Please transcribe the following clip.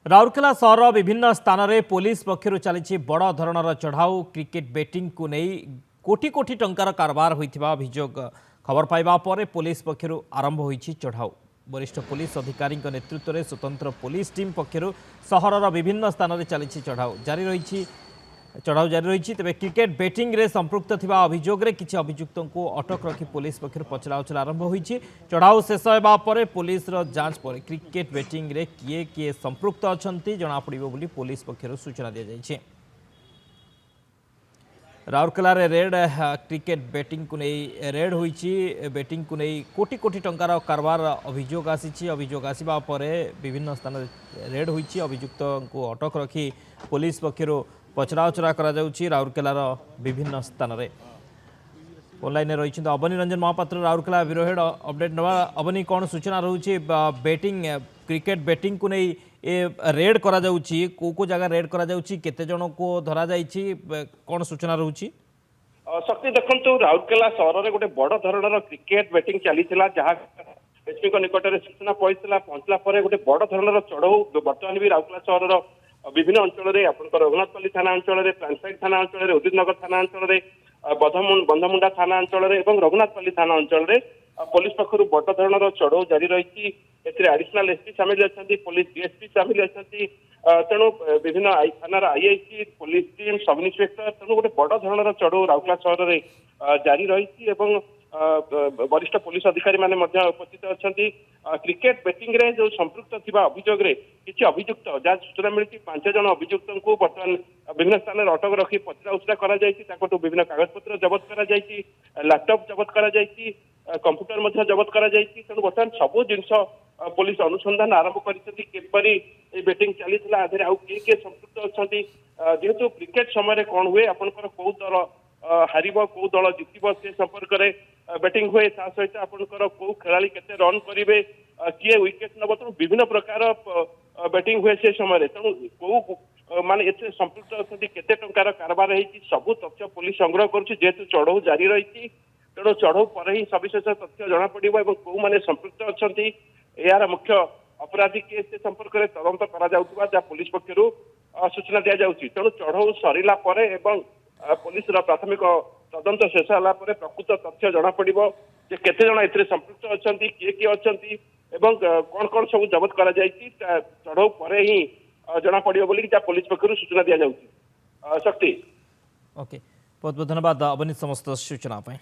राउरकेला सहर विभिन्न स्थान में पुलिस पक्षर चली बड़ धरणर चढ़ाऊ क्रिकेट बैटिंग को नहीं कोटी कोटी टंकार कारबार होता अभियोग खबर पाइबा पर पुलिस पक्षर आरंभ होईछि चढ़ाऊ। वरिष्ठ पुलिस अधिकारी नेतृत्व में स्वतंत्र पुलिस टीम पक्षर सहरर विभिन्न स्थान में चली चढ़ाऊ जारी रही तेज क्रिकेट बैटिंग रे संपृक्त थिबा अभियोग रे किछि अभियुक्तों को अटक रखी पुलिस पक्षर पचराउचरा आरंभ होईछि। चढ़ाऊ शेष होबा परे पुलिस रो जांच पर क्रिकेट बैटिंग रे किए किए संपृक्त अछंती जना पड़िबो बोली पुलिस पक्षर सूचना दिया जायछि। राउरकेला रे रेड क्रिकेट बैटिंग को नहीं रेड होईछि। बैटिंग को नहीं कोटी कोटी टंकार कारबार अभियोग आसीबा परे विभिन्न स्थान रेड होईछि। अभियुक्तों को अटक रखी पुलिस पक्षर पचराउचरा करा जाउछि। राउरकेलार विभिन्न स्थान में ऑनलाइन रही Avani Ranjan Mohapatra Rourkela bureau head update नवा। अवनी कौन सूचना रोचे बैटिंग क्रिकेट बैटिंग को नहीं रेड करा जाउछि को जगह रेड करा जाउछि केते जन को धरा जाइछि कौन सूचना रोची शक्ति देखु राउरकेला सहर में गोटे बड़ धरणर क्रिकेट बैटिंग चली जहाँ एसपी निकट में सूचना पहुंचला गोटे बड़ धरणर चढ़ऊ बर्तमान भी राउरकेला सहर विभिन्न अंचल में आपंकर रघुनाथपल्ली थाना अंचल में प्लांटसाइड थाना अंचल में उदित नगर थाना अंचल में बंधमुंडा थाना अंचल में रघुनाथपल्ली थाना अंचल में पुलिस पक्षर बड़ धरणर चढ़ऊ जारी रही। एडिशनल एसपी सामिल अच्छा पुलिस डीएसपी सामिल अच्छा तेणु विभिन्न थाना IIC police team sub inspector तेणु गोटे बड़ धरणर चढ़ऊ राउरकेला सहर में जारी रही। वरिष्ठ पुलिस अधिकारी माने उपस्थित अच्छा क्रिकेट बैटिंग रे जो संपृक्त थिबा अभियोग रे किछि अभियुक्त जहाँ सूचना मिली 5 जन अभियुक्तों को बर्तमान विभिन्न स्थान में अटक रखी पचराउचरा करा विभिन्न कागजपत्र जबत करा लैपटॉप जबत करा कंप्यूटर जबत करा तेणु बर्तमान सब जिनस पुलिस अनुसंधान आरंभ करी बैटिंग चली किए संपृक्त अच्छा जेहेतु क्रिकेट समय कौन हुए आपंकर कौ दल हारिब कौ दल जितब से संपर्क में बैटिंग हुए सहित आपंकर कौ खेला केते रन करेंगे किए विकेट नब तेणु विभिन्न प्रकार बैटिंग हुए से समय तेणु कौ माने एते संपृक्त अच्छा केते टंकार कारबार होती सब तथ्य पुलिस संग्रह करेतु चढ़ऊ जारी रही तेणु चढ़ऊ पर ही सविशेष तथ्य जना पड़ो कौ माने संपृक्त अच्छा यार मुख्य अपराधी केस से संपर्क में तदंत करा पुलिस पक्षर सूचना दि जाउछि। तेणु चढ़ऊ सरिला परे एवं पुलिस प्राथमिक तदंत शेष होला परे प्रकृत तथ्य जना पड़ो जे केते जण एथिरे संपृक्त अछंती किए अछंती एवं कौन कौन सब जबत करा जायछि चढ़ऊ परे ही जना पड़ो बोली पुलिस पक्षर सूचना दि जाउछि। शक्ति ओके बहुत बहुत धन्यवाद अवनी समस्त सूचना पाई।